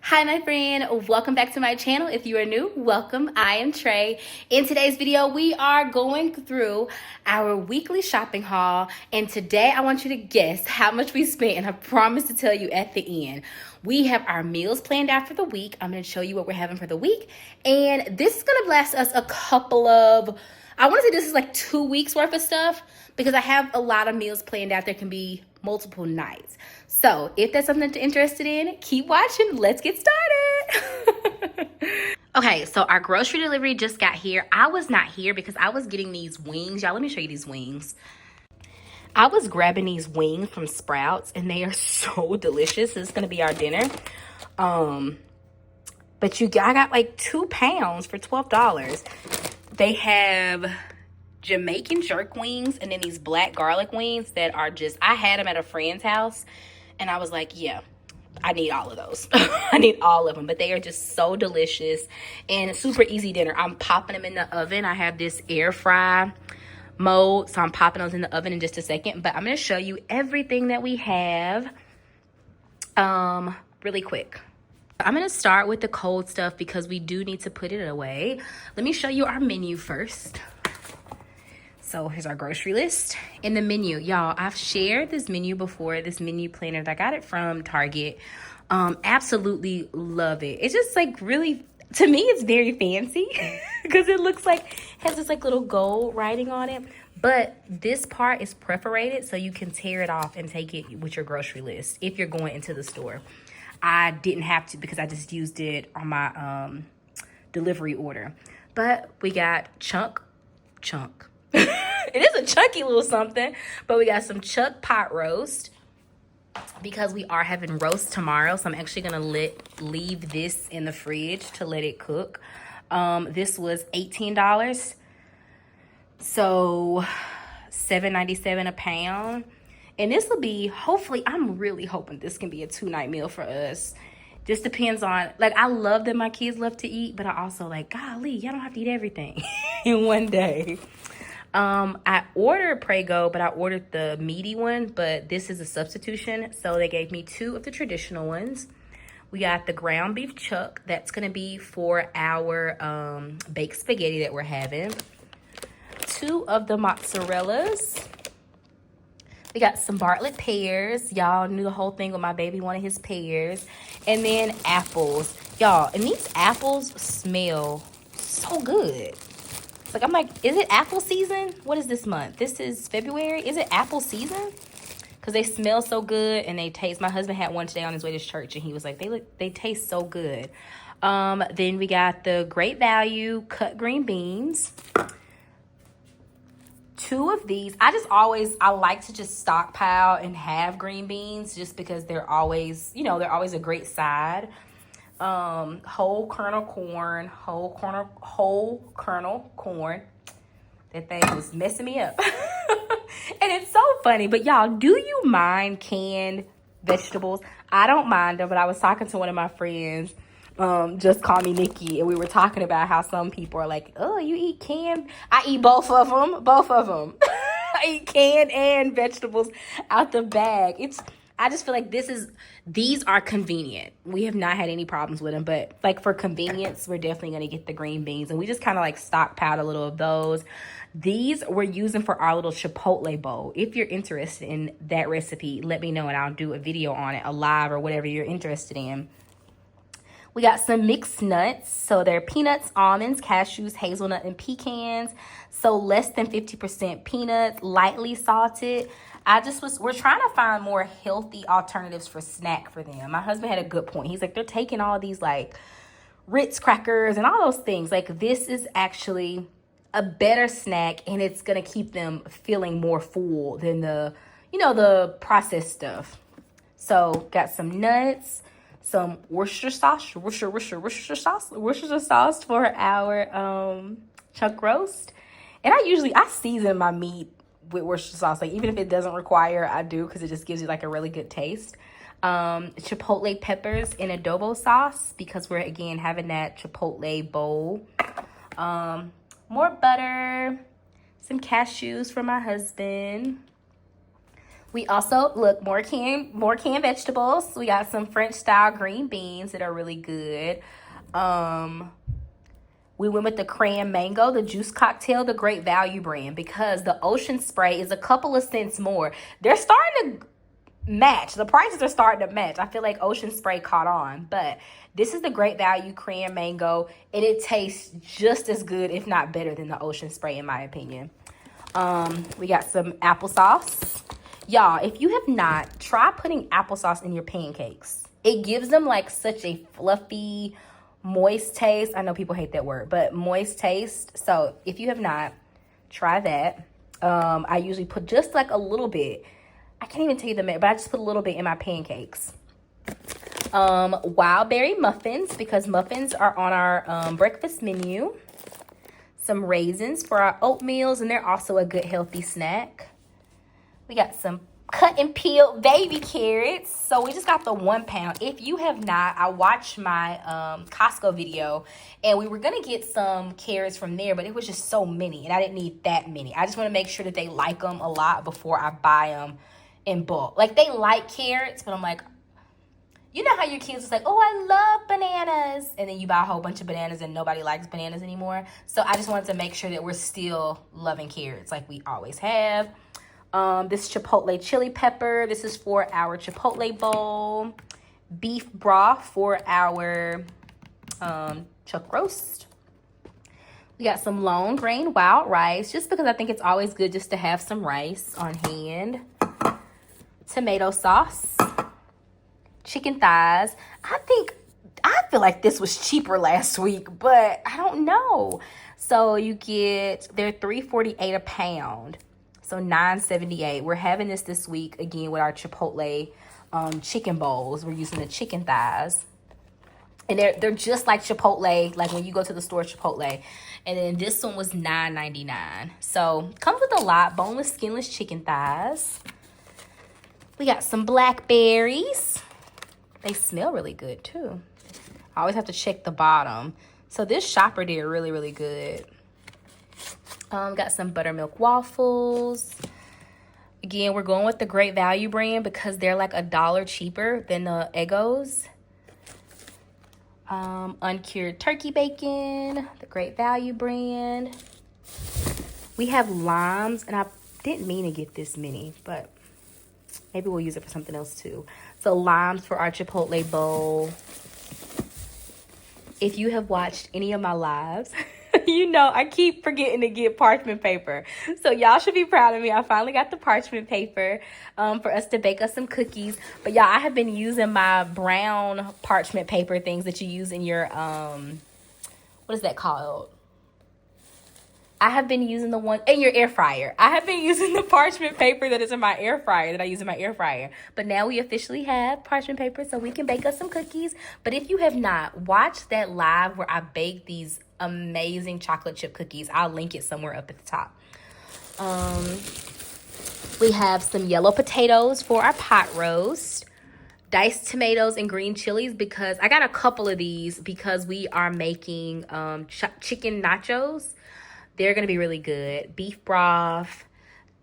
Hi my friend, welcome back to my channel. If you are new, welcome. I am Trey. In today's video, we are going through our weekly shopping haul, and today I want you to guess how much we spent, and I promise to tell you at the end. We have our meals planned out for the week. I'm going to show you what we're having for the week, and this is going to last us a couple of, I want to say this is like 2 weeks worth of stuff, because I have a lot of meals planned out. There can be multiple nights. So if that's something you're interested in, keep watching. Let's get started. Okay, so our grocery delivery just got here. I was not here because I was getting these wings. Y'all, let me show you these wings. I was grabbing these wings from Sprouts, and they are so delicious. This is going to be our dinner. But I got like 2 pounds for $12. They have Jamaican jerk wings and then these black garlic wings that are just, I had them at a friend's house and I was like, yeah, I need all of those. I need all of them, but they are just so delicious and super easy dinner. I'm popping them in the oven. I have this air fry mode, so I'm popping those in the oven in just a second, but I'm going to show you everything that we have really quick. I'm going to start with the cold stuff because we do need to put it away. Let me show you our menu first. So here's our grocery list. In the menu, y'all, I've shared this menu before, this menu planner. I got it from Target. Absolutely love it. It's just like really, to me, it's very fancy because it looks like, has this like little gold writing on it. But this part is perforated so you can tear it off and take it with your grocery list if you're going into the store. I didn't have to because I just used it on my delivery order. But we got chunk. It is a chunky little something, but we got some chuck pot roast because we are having roast tomorrow. So I'm actually gonna leave this in the fridge to let it cook. This was $18, so $7.97 a pound. And this will be, hopefully, I'm really hoping this can be a 2-night meal for us. Just depends on, like, I love that my kids love to eat, but I also like, golly, y'all don't have to eat everything in one day. I ordered Prego, but I ordered the meaty one, but this is a substitution. So they gave me 2 of the traditional ones. We got the ground beef chuck. That's going to be for our baked spaghetti that we're having. 2 of the mozzarellas. We got some Bartlett pears. Y'all knew the whole thing with my baby wanted his pears. And then apples. Y'all, and these apples smell so good. It's like, I'm like, is it apple season? What is this month? This is February. Is it apple season? Because they smell so good and they taste. My husband had one today on his way to church and he was like, they taste so good. Then we got the Great Value cut green beans. 2 of these. I like to just stockpile and have green beans just because they're always, they're always a great side. Whole kernel corn. That thing was messing me up. And it's so funny, but y'all, do you mind canned vegetables? I don't mind them, but I was talking to one of my friends, just call me Nikki, and we were talking about how some people are like, oh, you eat canned? I eat both of them. I eat canned and vegetables out the bag. I just feel like these are convenient. We have not had any problems with them, but like for convenience, we're definitely going to get the green beans. And we just kind of like stockpiled a little of those. These we're using for our little Chipotle bowl. If you're interested in that recipe, let me know and I'll do a video on it, a live or whatever you're interested in. We got some mixed nuts. So they're peanuts, almonds, cashews, hazelnut, and pecans. So less than 50% peanuts, lightly salted. We're trying to find more healthy alternatives for snack for them. My husband had a good point. He's like, they're taking all these like Ritz crackers and all those things. Like this is actually a better snack and it's going to keep them feeling more full than the processed stuff. So got some nuts, some Worcestershire sauce for our chuck roast. And I season my meat with Worcestershire sauce. Like even if it doesn't require, I do because it just gives you like a really good taste. Chipotle peppers in adobo sauce because we're again having that Chipotle bowl. More butter, some cashews for my husband. We also, look, more canned vegetables. We got some French style green beans that are really good. We went with the cran mango, the juice cocktail, the Great Value brand, because the Ocean Spray is a couple of cents more. They're starting to match. The prices are starting to match. I feel like Ocean Spray caught on, but this is the Great Value cran mango, and it tastes just as good, if not better, than the Ocean Spray, in my opinion. We got some applesauce. Y'all, if you have not, try putting applesauce in your pancakes. It gives them like such a fluffy, moist taste. I know people hate that word, but moist taste. So if you have not, try that. I usually put just like a little bit. I can't even tell you the amount, but I just put a little bit in my pancakes. Wild berry muffins, because muffins are on our breakfast menu. Some raisins for our oatmeals, and they're also a good healthy snack. We got some cut and peeled baby carrots. So we just got the 1 pound. If you have not, I watched my Costco video, and we were gonna get some carrots from there, but it was just so many, and I didn't need that many. I just want to make sure that they like them a lot before I buy them in bulk. Like, they like carrots, but I'm like, you know how your kids is like, oh, I love bananas, and then you buy a whole bunch of bananas and nobody likes bananas anymore. So I just wanted to make sure that we're still loving carrots like we always have. This chipotle chili pepper. This is for our chipotle bowl. Beef broth for our chuck roast. We got some long grain wild rice, just because I think it's always good just to have some rice on hand. Tomato sauce. Chicken thighs. I feel like this was cheaper last week, but I don't know. So you get, they're $3.48 a pound. So $9.78. We're having this week again with our Chipotle chicken bowls. We're using the chicken thighs. And they're just like Chipotle, like when you go to the store, Chipotle. And then this one was $9.99. So comes with a lot. Boneless, skinless chicken thighs. We got some blackberries. They smell really good too. I always have to check the bottom. So this shopper did really, really good. Got some buttermilk waffles. Again, we're going with the Great Value brand because they're like $1 cheaper than the Eggos. Uncured turkey bacon, the Great Value brand. We have limes, and I didn't mean to get this many, but maybe we'll use it for something else too. So limes for our Chipotle bowl. If you have watched any of my lives, you know I keep forgetting to get parchment paper. So y'all should be proud of me. I finally got the parchment paper for us to bake us some cookies. But y'all, I have been using my brown parchment paper things that you use in your, what is that called? I have been using the one in your air fryer. I have been using the parchment paper that is in my air fryer, that I use in my air fryer. But now we officially have parchment paper so we can bake us some cookies. But if you have not, watch that live where I baked these amazing chocolate chip cookies. I'll link it somewhere up at the top. We have some yellow potatoes for our pot roast. Diced tomatoes and green chilies, because I got a couple of these because we are making chicken nachos. They're going to be really good. Beef broth.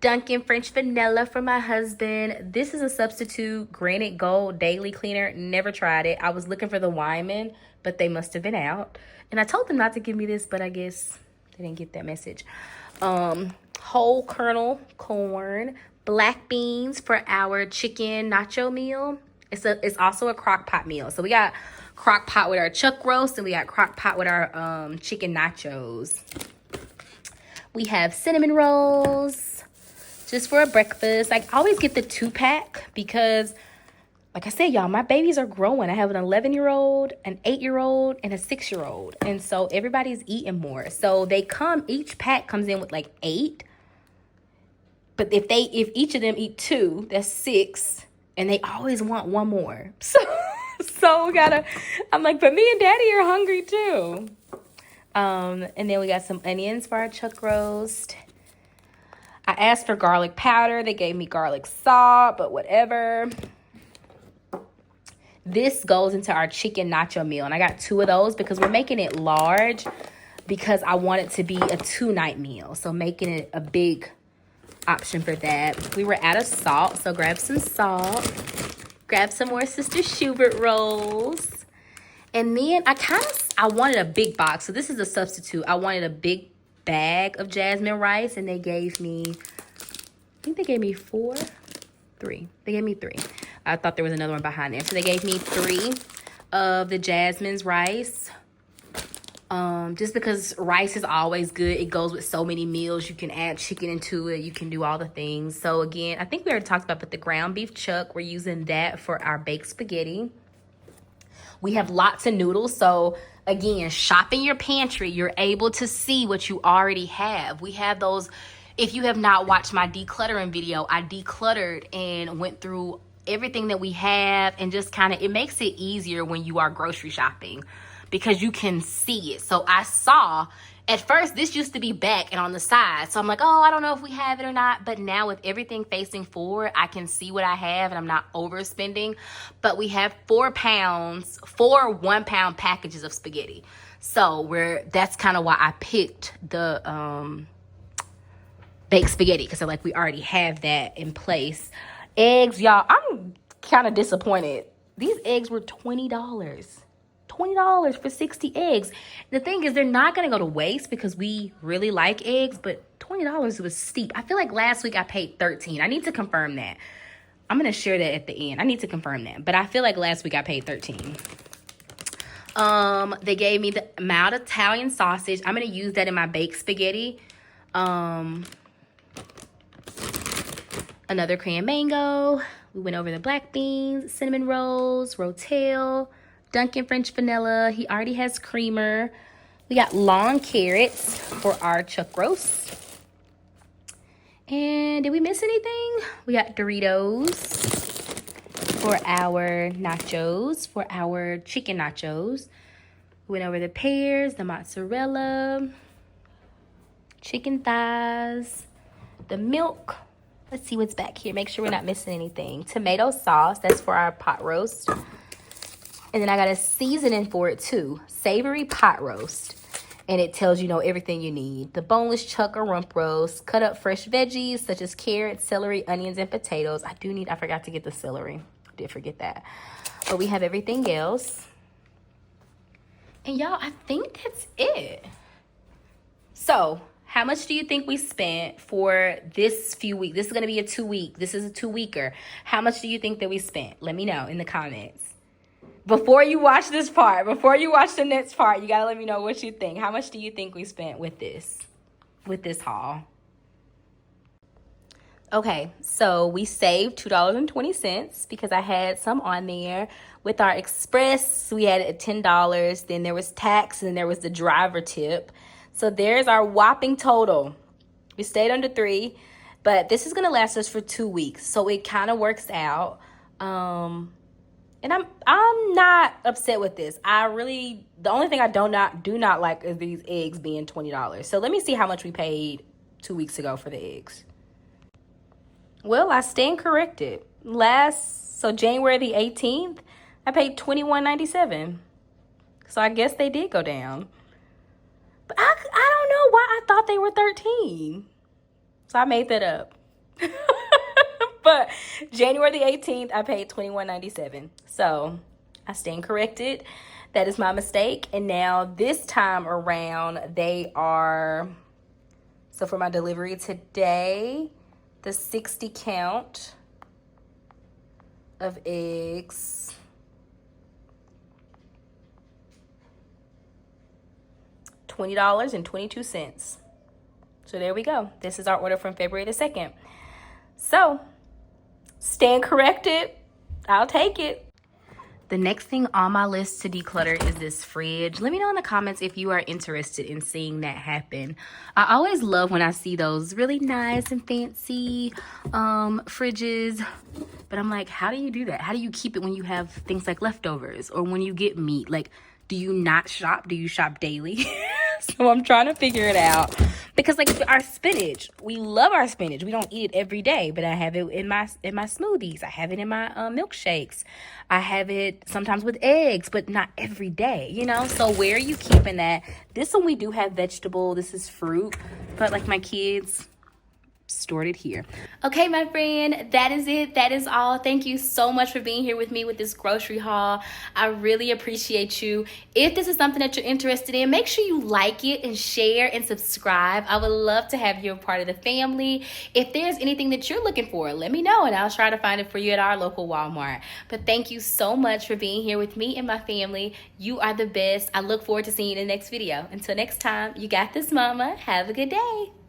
Dunkin' French vanilla for my husband. This is a substitute Granite Gold daily cleaner. Never tried it. I was looking for the Wyman, but they must have been out. And I told them not to give me this, but I guess they didn't get that message. Whole kernel corn. Black beans for our chicken nacho meal. It's also a crock pot meal. So we got crock pot with our chuck roast, and we got crock pot with our chicken nachos. We have cinnamon rolls just for a breakfast. I always get the 2-pack because, like I said, y'all, my babies are growing. I have an 11-year-old, an 8-year-old, and a 6-year-old. And so everybody's eating more. So each pack comes in with like 8. But if each of them eat 2, that's 6. And they always want one more. So I'm like, but me and Daddy are hungry too. And then we got some onions for our chuck roast. I asked for garlic powder. They gave me garlic salt, but whatever. This goes into our chicken nacho meal. And I got 2 of those because we're making it large because I want it to be a 2-night meal. So making it a big option for that. We were out of salt, so grab some salt. Grab some more Sister Schubert rolls. And then I wanted a big box. So this is a substitute. I wanted a big bag of jasmine rice, and they gave me, I think they gave me three. They gave me 3. I thought there was another one behind there. So they gave me 3 of the jasmine's rice. Just because rice is always good. It goes with so many meals. You can add chicken into it. You can do all the things. So again, I think we already talked about, but the ground beef chuck, we're using that for our baked spaghetti. We have lots of noodles. So again, shopping your pantry, you're able to see what you already have. We have those. If you have not watched my decluttering video, I decluttered and went through everything that we have, and just kind of, it makes it easier when you are grocery shopping because you can see it. So I saw, at first, this used to be back and on the side. So I'm like, oh, I don't know if we have it or not. But now with everything facing forward, I can see what I have and I'm not overspending. But we have 4 1-pound packages of spaghetti. So that's kind of why I picked the baked spaghetti, because we already have that in place. Eggs, y'all, I'm kind of disappointed. These eggs were $20. $20 for 60 eggs. The thing is, they're not going to go to waste because we really like eggs, but $20 was steep. I feel like last week I paid $13. I need to confirm that. I'm going to share that at the end. I need to confirm that, but I feel like last week I paid $13. They gave me the mild Italian sausage. I'm going to use that in my baked spaghetti. Another cran mango. We went over the black beans, cinnamon rolls, rotel, Dunkin' French vanilla. He already has creamer. We got long carrots for our chuck roast. And did we miss anything? We got Doritos for our nachos, for our chicken nachos. We went over the pears, the mozzarella, chicken thighs, the milk. Let's see what's back here. Make sure we're not missing anything. Tomato sauce, that's for our pot roast. And then I got a seasoning for it too. Savory pot roast. And it tells you everything you need. The boneless chuck or rump roast. Cut up fresh veggies such as carrots, celery, onions, and potatoes. I forgot to get the celery. I did forget that. But we have everything else. And y'all, I think that's it. So, how much do you think we spent for this few weeks? This is going to be a 2-week. This is a 2-weeker. How much do you think that we spent? Let me know in the comments. Before you watch this part, before you watch the next part, you got to let me know what you think. How much do you think we spent with this haul? Okay, so we saved $2.20 because I had some on there. With our express, we had it at $10. Then there was tax, and then there was the driver tip. So there's our whopping total. We stayed under 3, but this is going to last us for 2 weeks. So it kind of works out. And I'm not upset with this. The only thing I do not like is these eggs being $20. So let me see how much we paid 2 weeks ago for the eggs. Well, I stand corrected. So January the 18th, I paid $21.97. So I guess they did go down. But I don't know why I thought they were $13. So I made that up. But January the 18th, I paid $21.97. So I stand corrected. That is my mistake. And now this time around, so for my delivery today, the 60 count of eggs, $20.22. So there we go. This is our order from February the 2nd. So stand corrected. I'll take it. The next thing on my list to declutter is this fridge. Let me know in the comments if you are interested in seeing that happen. I always love when I see those really nice and fancy fridges. But I'm like, how do you do that? How do you keep it when you have things like leftovers or when you get meat? Like, do you not shop? Do you shop daily? So I'm trying to figure it out. Because like our spinach, we love our spinach. We don't eat it every day, but I have it in my smoothies. I have it in my milkshakes. I have it sometimes with eggs, but not every day, So where are you keeping that? This one we do have vegetable. This is fruit. But like my kids, stored it here. Okay, my friend, that is it. That is all. Thank you so much for being here with me with this grocery haul. I really appreciate you. If this is something that you're interested in, make sure you like it and share and subscribe. I would love to have you a part of the family. If there's anything that you're looking for, let me know and I'll try to find it for you at our local Walmart. But thank you so much for being here with me and my family. You are the best. I look forward to seeing you in the next video. Until next time, you got this, mama. Have a good day.